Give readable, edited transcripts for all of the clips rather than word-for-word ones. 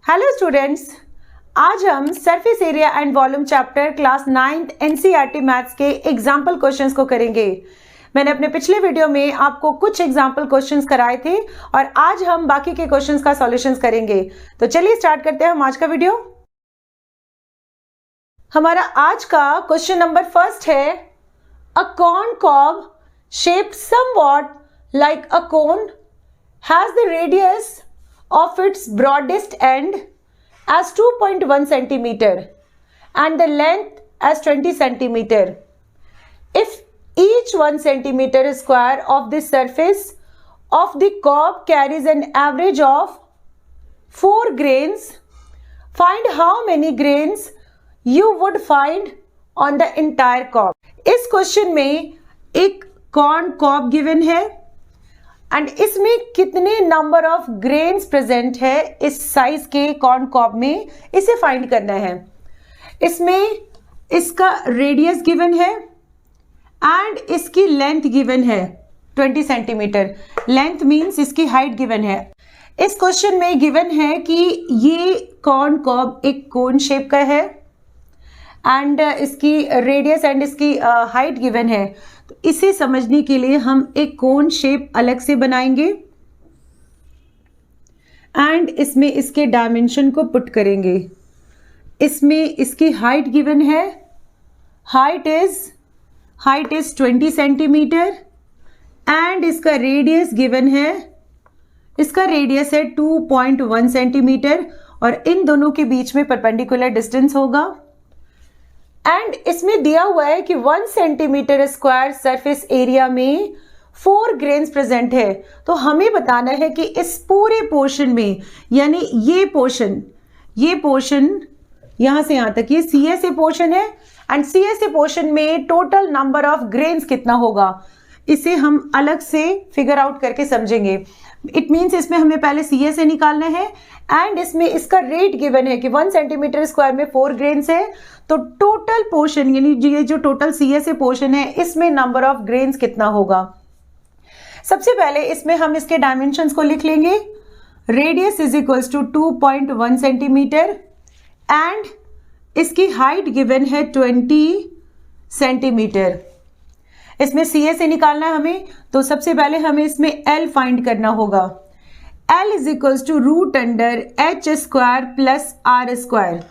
Hello students, आज हम surface area and volume chapter class 9th NCERT maths के example questions को करेंगे। मैंने अपने पिछले वीडियो में आपको कुछ एग्जाम्पल क्वेश्चंस कराए थे और आज हम बाकी के क्वेश्चंस का सॉल्यूशंस करेंगे। तो चलिए स्टार्ट करते हैं हम आज का वीडियो। हमारा आज का क्वेश्चन नंबर फर्स्ट है, a corn cob shaped somewhat like a cone has the radius of its broadest end as 2.1 centimeter and the length as 20 centimeter. If each 1 centimeter square of the surface of the cob carries an average of 4 grains, find how many grains you would find on the entire cob. इस question में एक corn cob given है and इसमें कितने number of grains present है इस size के corn cob में, इसे फाइंड करना है। इसमें इसका रेडियस गिवन है एंड इसकी लेंथ गिवन है 20 सेंटीमीटर। लेंथ मींस इसकी हाइट गिवन है। इस क्वेश्चन में गिवन है कि ये कॉर्न कॉब एक कोन शेप का है एंड इसकी रेडियस एंड इसकी हाइट गिवन है। तो इसे समझने के लिए हम एक कोन शेप अलग से बनाएंगे एंड इसमें इसके डायमेंशन को पुट करेंगे। इसमें इसकी हाइट गिवन है, हाइट इज 20 सेंटीमीटर एंड इसका रेडियस गिवन है, इसका रेडियस है 2.1 सेंटीमीटर और इन दोनों के बीच में परपेंडिकुलर डिस्टेंस होगा। एंड इसमें दिया हुआ है कि 1 सेंटीमीटर स्क्वायर सरफेस एरिया में 4 ग्रेन्स प्रेजेंट है। तो हमें बताना है कि इस पूरे पोर्शन में, यानी ये पोर्शन यहां से यहां तक ये सीएसए पोर्शन है एंड सीएसए पोर्शन में टोटल नंबर ऑफ ग्रेन्स कितना होगा, इसे हम अलग से फिगर आउट करके समझेंगे। इट मीन्स इसमें हमें पहले सीएसए निकालना है एंड इसमें इसका रेट गिवन है कि 1 सेंटीमीटर स्क्वायर में 4 ग्रेन्स है। तो टोटल पोर्शन यानी ये जो टोटल सीएसए पोर्शन है इसमें नंबर ऑफ ग्रेन्स कितना होगा। सबसे पहले इसमें हम इसके डायमेंशंस को लिख लेंगे। Radius is equals to 2.1 centimetre and इसकी हाइट गिवन है 20 सेंटीमीटर। इसमें सीएसए निकालना है हमें, तो सबसे पहले हमें इसमें एल फाइंड करना होगा। L is equals to root under H square plus R square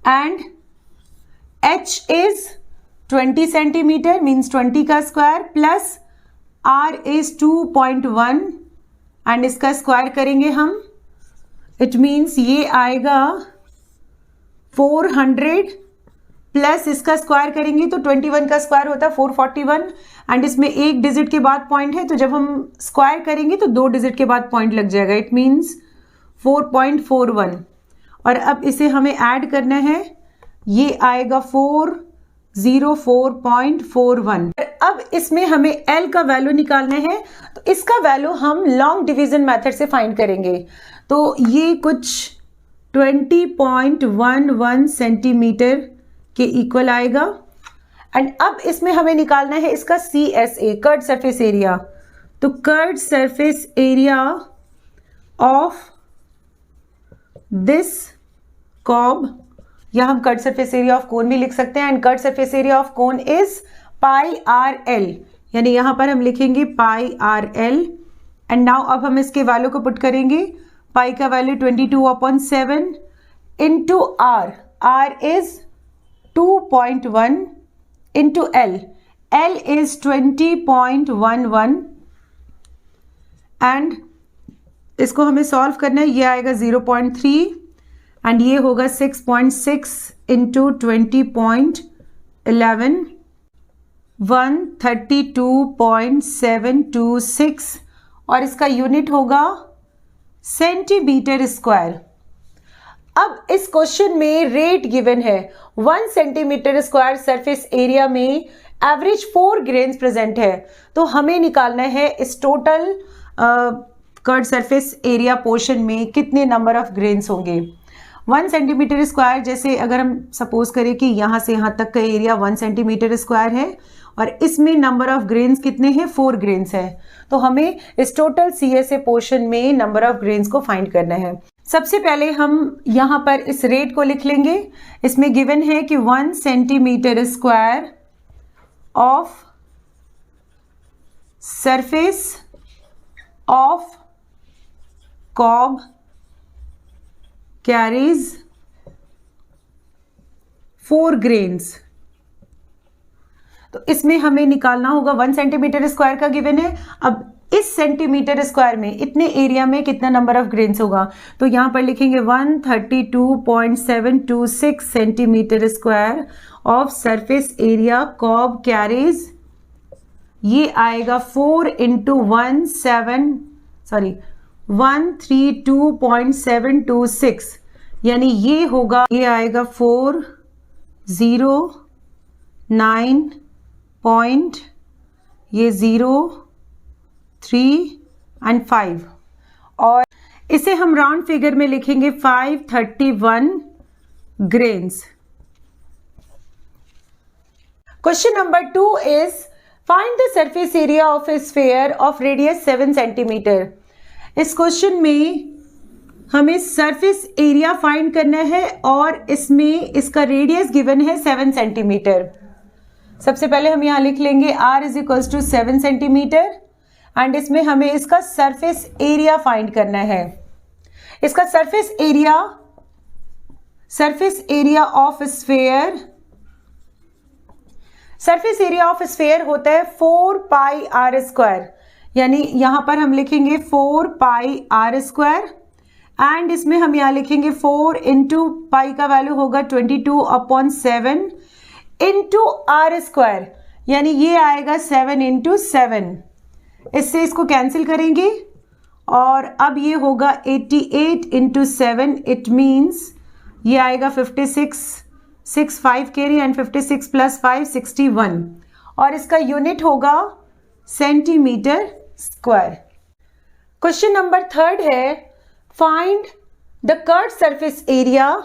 and H is 20 centimetre means 20 का square plus R is 2.1 and इसका स्क्वायर करेंगे हम। इट मीन्स ये आएगा 400 प्लस इसका स्क्वायर करेंगे तो 21 का स्क्वायर होता है 441 एंड इसमें एक डिजिट के बाद पॉइंट है, तो जब हम स्क्वायर करेंगे तो 2 डिजिट के बाद पॉइंट लग जाएगा। इट मीन्स 4.41 और अब इसे हमें ऐड करना है, ये आएगा 404.41। अब इसमें हमें एल का वैल्यू निकालना है, तो इसका वैल्यू हम लॉन्ग डिवीजन मेथड से फाइंड करेंगे। तो ये कुछ 20.11 सेंटीमीटर के इक्वल आएगा एंड अब इसमें हमें निकालना है इसका CSA, कर्व्ड सरफेस एरिया। तो curved surface area of this cob, या हम curved surface area of cone भी लिख सकते हैं and curved surface area of cone is pi R L, यानी यहां पर हम लिखेंगे pi R L and now अब हम इसके वैल्यू को पुट करेंगे। पाई का value 22/7 into R, R is 2.1 into L, L is 20.11 and इसको हमें सॉल्व करना है। ये आएगा 0.3 एंड ये होगा 6.6 इंटू 20.11 132.726 और इसका यूनिट होगा सेंटीमीटर स्क्वायर। अब इस क्वेश्चन में रेट गिवन है 1 सेंटीमीटर स्क्वायर सरफेस एरिया में एवरेज 4 ग्रेन्स प्रेजेंट है। तो हमें निकालना है इस total curved surface area portion में कितने नंबर ऑफ ग्रेन्स होंगे। 1 सेंटीमीटर स्क्वायर, जैसे अगर हम सपोज करें कि यहाँ से यहाँ तक का एरिया 1 सेंटीमीटर स्क्वायर है और इसमें नंबर ऑफ ग्रेन्स कितने हैं, 4 ग्रेन्स है। तो हमें इस टोटल CSA पोर्शन में नंबर ऑफ ग्रेन्स को फाइंड करना है। सबसे पहले हम यहाँ पर इस रेट को लिख लेंगे। इसमें गिवन है कि 1 centimetre square of surface of cob carries 4 grains. तो इसमें हमें निकालना होगा 1 सेंटीमीटर स्क्वायर का गिवन है। अब इस सेंटीमीटर स्क्वायर में इतने एरिया में कितना नंबर ऑफ ग्रेन्स होगा, तो यहां पर लिखेंगे 132.726 centimetre square of surface area cob carries. ये आएगा 132.726, यानी ये होगा, ये आएगा 409 पॉइंट, ये 0 3 एंड 5, और इसे हम राउंड फिगर में लिखेंगे 531 grains. Question number 2 is find the surface area of A sphere of radius 7 centimetre. इस क्वेश्चन में हमें सरफेस एरिया फाइंड करना है और इसमें इसका रेडियस गिवन है 7 सेंटीमीटर। सबसे पहले हम यहां लिख लेंगे r is equals to 7 centimetre and इसमें हमें इसका सरफेस एरिया फाइंड करना है। इसका surface area of sphere, surface area of sphere होता है 4 पाई आर स्क्वायर, यानी यहां पर हम लिखेंगे 4 पाई आर स्क्वायर एंड इसमें हम यहां लिखेंगे 4 इंटू पाई का वैल्यू होगा 22/7 इंटू आर स्क्वायर, यानी ये आएगा 7 इंटू 7। इससे इसको कैंसिल करेंगे और अब ये होगा 88 इंटू 7, इट मीन्स ये आएगा 5 कैरी एंड 56 प्लस 5 61, और इसका यूनिट होगा सेंटीमीटर स्क्वायर। क्वेश्चन नंबर 3 है find the curved surface area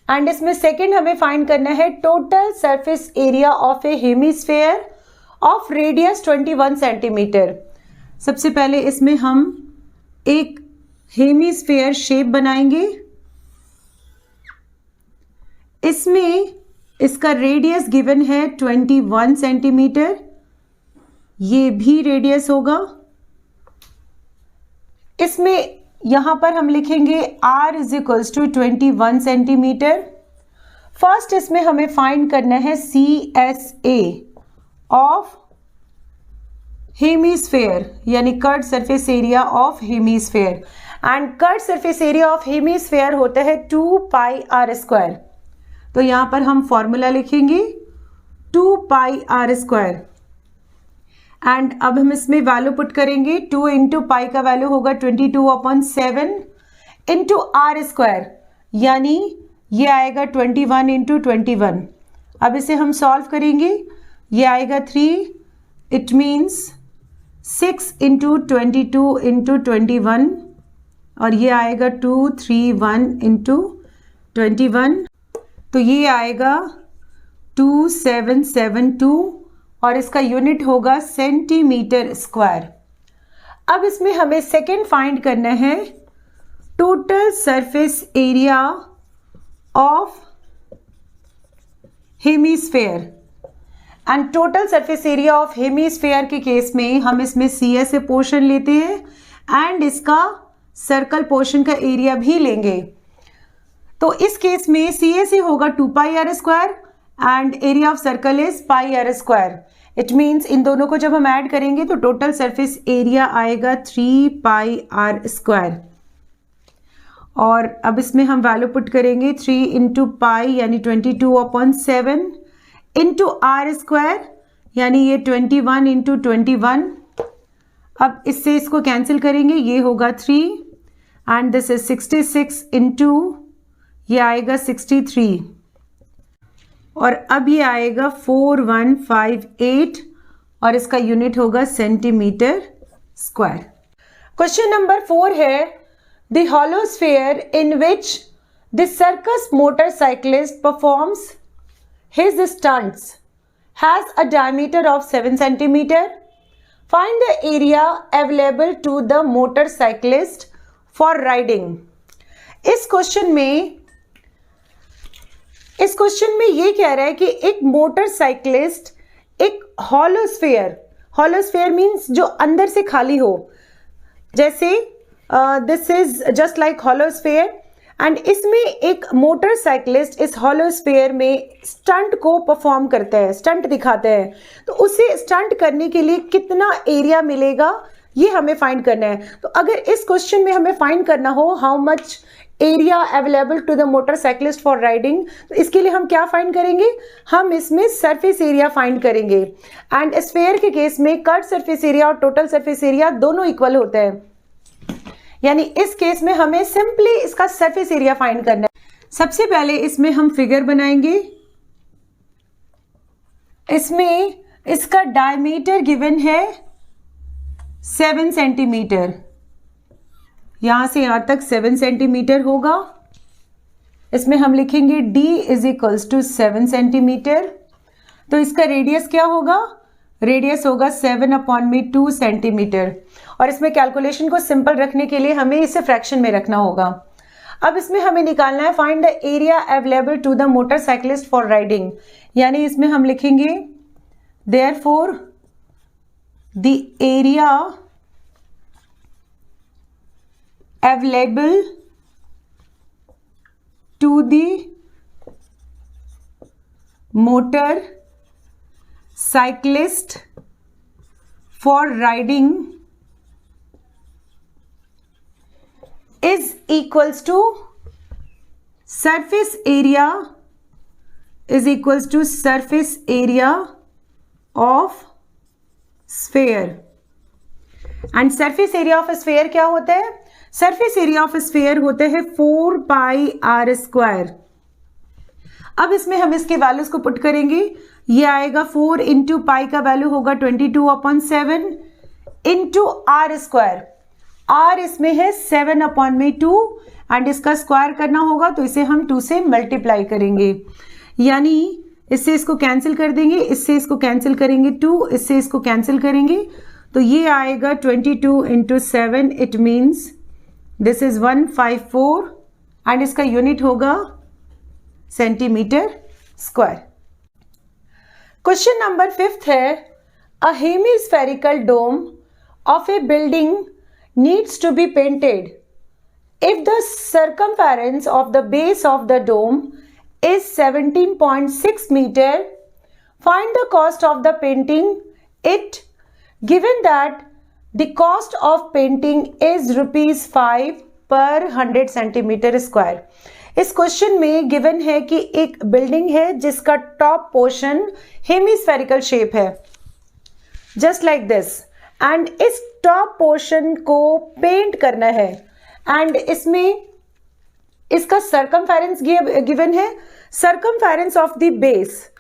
and इसमें सेकंड हमें फाइंड करना है total surface area of A hemisphere of radius 21 centimetre. सबसे पहले इसमें हम एक हेमिस्फीयर शेप बनाएंगे। इसमें इसका रेडियस गिवन है 21 सेंटीमीटर, ये भी रेडियस होगा। इसमें यहां पर हम लिखेंगे r is equals to 21 centimetre. First इसमें हमें फाइंड करना है CSA ऑफ हेमिस्फीयर, यानी curved surface area of hemisphere, and curved surface area of hemisphere होता है 2 पाई आर स्क्वायर। तो यहां पर हम फॉर्मूला लिखेंगे 2 पाई आर स्क्वायर एंड अब हम इसमें वैल्यू पुट करेंगे। 2 इंटू पाई का वैल्यू होगा 22/7 इंटू आर स्क्वायर, यानी ये आएगा 21 इंटू 21। अब इसे हम सॉल्व करेंगे, ये आएगा 3, इट मीन्स 6 इंटू 22 इंटू 21, और ये आएगा 231 इंटू 21, तो ये आएगा 2772 और इसका यूनिट होगा सेंटीमीटर स्क्वायर। अब इसमें हमें सेकेंड फाइंड करना है total surface area of hemisphere, and total surface area of hemisphere के केस में हम इसमें CSA पोर्शन लेते हैं एंड इसका सर्कल पोर्शन का एरिया भी लेंगे। तो इस केस में CSA होगा 2 pi are square and area of circle is pi are square. It means इन दोनों को जब हम ऐड करेंगे तो टोटल सरफेस एरिया आएगा 3 पाई आर स्क्वायर, और अब इसमें हम वैल्यू पुट करेंगे 3 इंटू पाई यानी 22/7 इंटू आर स्क्वायर, यानी ये 21 इंटू 21। अब इससे इसको कैंसिल करेंगे, ये होगा 3 एंड दिस इज 66 इंटू ये आएगा 63, और अब ये आएगा 4158 और इसका यूनिट होगा सेंटीमीटर स्क्वायर। क्वेश्चन नंबर 4 है the hollow sphere in which the circus motorcyclist performs his stunts has a diameter of 7 centimeter. Find the area available to the motorcyclist for riding. इस क्वेश्चन में ये कह रहा है कि एक मोटरसाइकिलिस्ट एक हॉलोस्फेयर मीन्स जो अंदर से खाली हो, जैसे this is just like hollow sphere, and इसमें एक मोटरसाइकिलिस्ट इस हॉलोस्फेयर में स्टंट को परफॉर्म करता है, स्टंट दिखाता है। तो उसे स्टंट करने के लिए कितना एरिया मिलेगा ये हमें फाइंड करना है। तो अगर इस क्वेश्चन में हमें फाइंड करना हो how much area available to the motorcyclist for riding, तो इसके लिए हम क्या फाइंड करेंगे, हम इसमें सरफेस एरिया फाइंड करेंगे। एंड स्फेयर के केस में कट सरफेस एरिया और टोटल सरफेस एरिया दोनों इक्वल होते हैं, यानी इस केस में हमें सिंपली इसका सरफेस एरिया फाइंड करना है। सबसे पहले इसमें हम फिगर बनाएंगे। इसमें इसका डायमीटर गिवन है 7 सेंटीमीटर, यहां से यहां तक 7 सेंटीमीटर होगा। इसमें हम लिखेंगे d is equals to 7 centimetre. तो इसका रेडियस क्या होगा, रेडियस होगा 7/2 सेंटीमीटर। और इसमें कैलकुलेशन को सिंपल रखने के लिए हमें इसे फ्रैक्शन में रखना होगा। अब इसमें हमें निकालना है find the area available to the motorcyclist for riding, यानी इसमें हम लिखेंगे therefore the area available to the motorcyclist for riding is equals to surface area of sphere। And surface area of sphere क्या होता है, सरफेस एरिया ऑफ स्फेयर होते हैं 4πr²। अब इसमें हम इसके वैल्यूज को पुट करेंगे, ये आएगा 4 इंटू पाई का वैल्यू होगा 22/7 इंटू r²। r इसमें है 7/2 एंड इसका स्क्वायर करना होगा, तो इसे हम 2 से मल्टीप्लाई करेंगे, यानी इससे इसको कैंसिल कर देंगे, इससे इसको कैंसिल करेंगे 2, इससे इसको कैंसिल करेंगे, तो ये आएगा 22 into 7, it means this is 154 and इसका यूनिट होगा सेंटीमीटर स्क्वायर। क्वेश्चन नंबर 5 है, a hemispherical dome of a building needs to be painted if the circumference of the base of the dome is 17.6 meter. Find the cost of the painting it, given that the cost of painting is ₹5 per 100 centimeter square. इस question में given है कि एक building है जिसका top portion hemispherical shape है, just like this, and इस top portion को पेंट करना है एंड इसमें इसका सरकमफेरेंस गिवन है, सरकमफेरेंस ऑफ द बेस।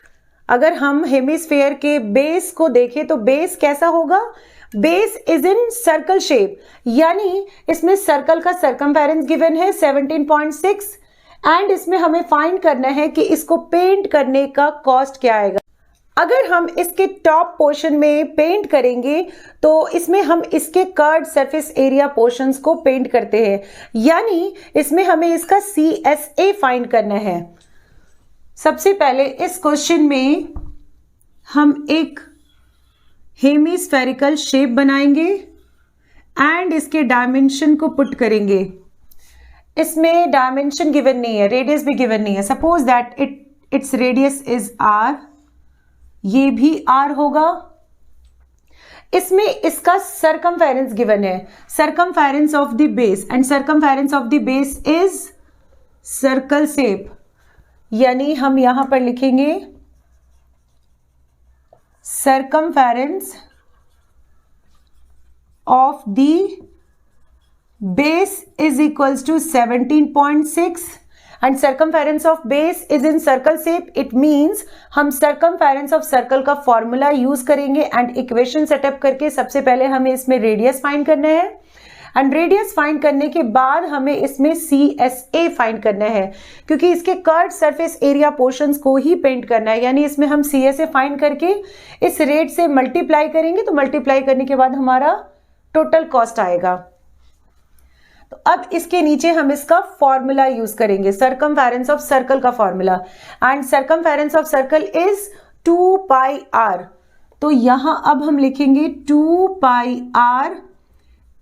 अगर हम हेमिस्फेयर के बेस को देखें तो बेस कैसा होगा, base is in circle shape, यानी इसमें सर्कल का सरकमफेरेंस गिवन है 17.6 एंड इसमें हमें फाइंड करना है कि इसको पेंट करने का कॉस्ट क्या आएगा। अगर हम इसके टॉप पोर्शन में पेंट करेंगे तो इसमें हम इसके कर्व्ड सरफेस एरिया पोर्शंस को पेंट करते हैं, यानी इसमें हमें इसका CSA फाइंड करना है। सबसे पहले इस क्वेश्चन में हम एक हेमिस्फेरिकल शेप बनाएंगे एंड इसके डायमेंशन को पुट करेंगे। इसमें डायमेंशन गिवन नहीं है, रेडियस भी गिवन नहीं है। Suppose that it's radius is R, ये भी R होगा। इसमें इसका सरकमफेरेंस गिवन है, circumference of the base, and circumference of the base is circle shape, यानी हम यहां पर लिखेंगे circumference of the base is equals to 17.6 and circumference of base is in circle shape, it means हम circumference of circle का formula use करेंगे and equation setup करके सबसे पहले हमें इसमें रेडियस फाइंड करना है एंड रेडियस फाइंड करने के बाद हमें इसमें CSA फाइंड करना है, क्योंकि इसके कर्व्ड सरफेस एरिया पोर्शंस को ही पेंट करना है, यानी इसमें हम CSA फाइंड करके इस रेट से मल्टीप्लाई करेंगे, तो मल्टीप्लाई करने के बाद हमारा टोटल कॉस्ट आएगा। तो अब इसके नीचे हम इसका फॉर्मूला यूज करेंगे, सर्कमफेरेंस ऑफ सर्कल का formula, and circumference of circle is 2 pi r. तो यहां अब हम लिखेंगे 2 pi r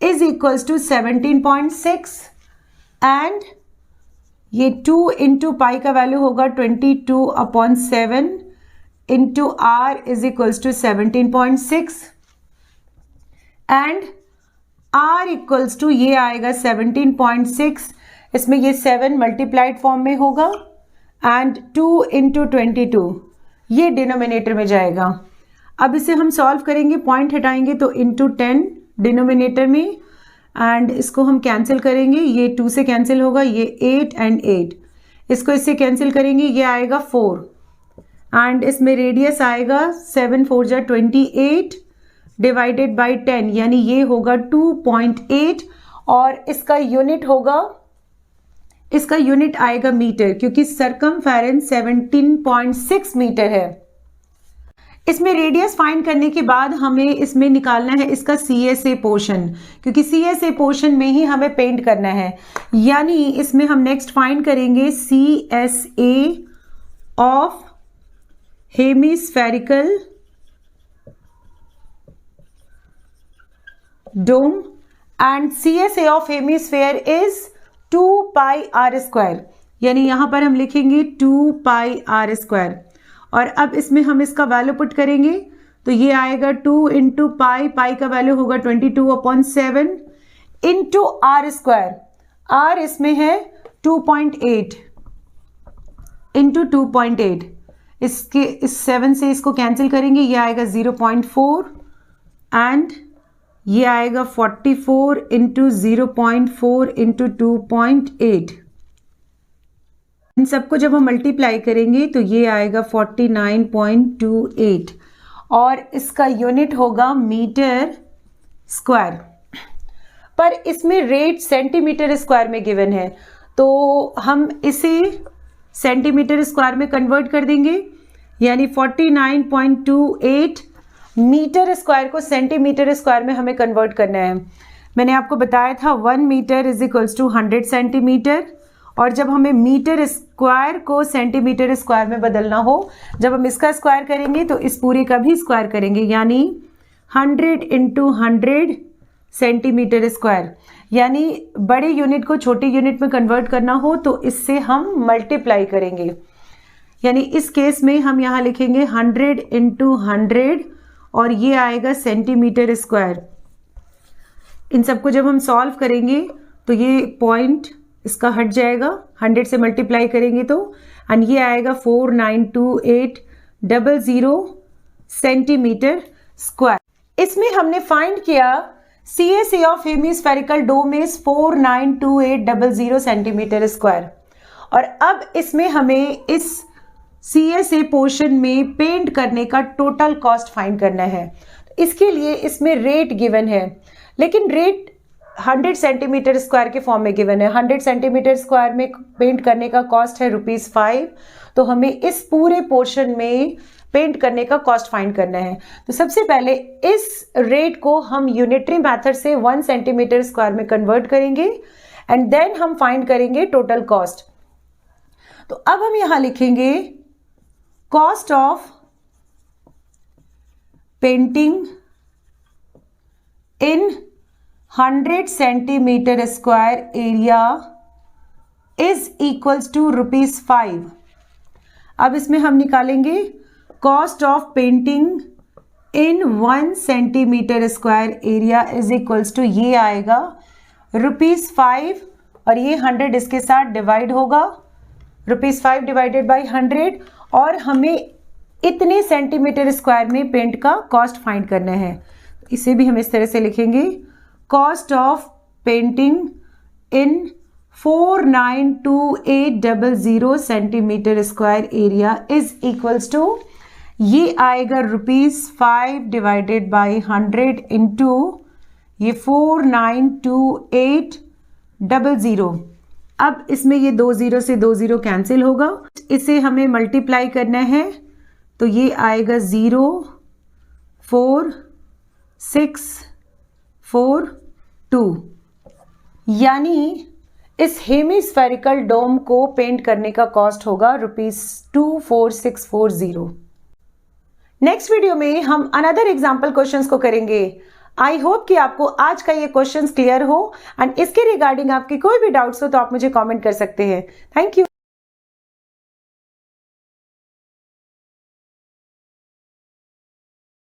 is equals to 17.6 and ये 2 इंटू पाई का वैल्यू होगा 22/7 into r is equals to 17.6 and R equals to ये आएगा 17.6, इसमें ये 7 मल्टीप्लाइड फॉर्म में होगा एंड 2 इंटू 22 ये डिनोमिनेटर में जाएगा। अब इसे हम सॉल्व करेंगे, पॉइंट हटाएंगे तो इंटू 10 डिनोमिनेटर में एंड इसको हम कैंसिल करेंगे, ये 2 से कैंसिल होगा, ये 8 एंड 8, इसको इससे कैंसिल करेंगे, ये आएगा 4 एंड इसमें रेडियस आएगा 7 4 जा 28 डिवाइडेड बाई 10, यानी ये होगा 2.8 और इसका यूनिट होगा, इसका यूनिट आएगा मीटर, क्योंकि सर्कमफेरेंस 17.6 मीटर है। इसमें रेडियस फाइंड करने के बाद हमें इसमें निकालना है इसका CSA पोर्शन, क्योंकि CSA पोर्शन में ही हमें पेंट करना है, यानी इसमें हम नेक्स्ट फाइंड करेंगे CSA of hemispherical dome and CSA of hemisphere is 2 pi are square, यानी यहां पर हम लिखेंगे 2 पाई आर स्क्वायर और अब इसमें हम इसका वैल्यू पुट करेंगे तो ये आएगा 2 इंटू पाई, पाई का वैल्यू होगा 22/7 इंटू आर स्क्वायर, आर इसमें है 2.8 इंटू 2.8, इसके इस 7 से इसको कैंसिल करेंगे, ये आएगा 0.4 एंड ये आएगा 44 इंटू 0.4 इंटू 2.8, इन सबको जब हम मल्टीप्लाई करेंगे तो ये आएगा 49.28 और इसका यूनिट होगा मीटर स्क्वायर, पर इसमें रेट सेंटीमीटर स्क्वायर में गिवन है तो हम इसे सेंटीमीटर स्क्वायर में कन्वर्ट कर देंगे, यानी 49.28 मीटर स्क्वायर को सेंटीमीटर स्क्वायर में हमें कन्वर्ट करना है। मैंने आपको बताया था 1 metre is equals to 100 centimetre, और जब हमें मीटर स्क्वायर को सेंटीमीटर स्क्वायर में बदलना हो, जब हम इसका स्क्वायर करेंगे तो इस पूरे का भी स्क्वायर करेंगे, यानी 100 इंटू 100 सेंटीमीटर स्क्वायर, यानी बड़े यूनिट को छोटे यूनिट में कन्वर्ट करना हो तो इससे हम मल्टीप्लाई करेंगे, यानी इस केस में हम यहाँ लिखेंगे 100 इंटू 100 और ये आएगा सेंटीमीटर स्क्वायर। इन सबको जब हम सॉल्व करेंगे तो ये पॉइंट इसका हट जाएगा, 100 से मल्टीप्लाई करेंगे तो, एंड ये आएगा 492800 सेंटीमीटर स्क्वायर। इसमें हमने फाइंड किया CSA of hemispherical dome is 492800 centimetre square, और अब इसमें हमें इस CSA पोर्शन में पेंट करने का टोटल कॉस्ट फाइंड करना है। इसके लिए इसमें रेट गिवन है, लेकिन रेट 100 सेंटीमीटर स्क्वायर के फॉर्म में गिवन है। 100 सेंटीमीटर स्क्वायर में पेंट करने का कॉस्ट है ₹5, तो हमें इस पूरे पोर्शन में पेंट करने का कॉस्ट फाइंड करना है। तो सबसे पहले इस रेट को हम यूनिटरी मेथड से 1 सेंटीमीटर स्क्वायर में कन्वर्ट करेंगे एंड देन हम फाइंड करेंगे टोटल कॉस्ट। तो अब हम यहां लिखेंगे cost of painting in 100 centimetre square area is equals to ₹5। अब इसमें हम निकालेंगे cost of painting in 1 centimetre square area is equals to, ये आएगा ₹5 और ये 100 इसके साथ डिवाइड होगा, ₹5 डिवाइडेड बाई 100, और हमें इतने सेंटीमीटर स्क्वायर में पेंट का कॉस्ट फाइंड करना है। इसे भी हम इस तरह से लिखेंगे, cost of painting in 492800 centimetre square area is equals to, ये आएगा ₹5 डिवाइडेड बाई 100 इंटू ये 492800। अब इसमें ये 2 0 से 2 0 कैंसिल होगा, इसे हमें मल्टीप्लाई करना है तो ये आएगा 0 4 6 4 2, यानी इस हेमिस्फेरिकल डोम को पेंट करने का कॉस्ट होगा ₹24640। नेक्स्ट वीडियो में हम अनदर एग्जाम्पल क्वेश्चंस को करेंगे। आई होप कि आपको आज का ये क्वेश्चंस क्लियर हो एंड इसके रिगार्डिंग आपके कोई भी डाउट्स हो तो आप मुझे कमेंट कर सकते हैं। Thank you.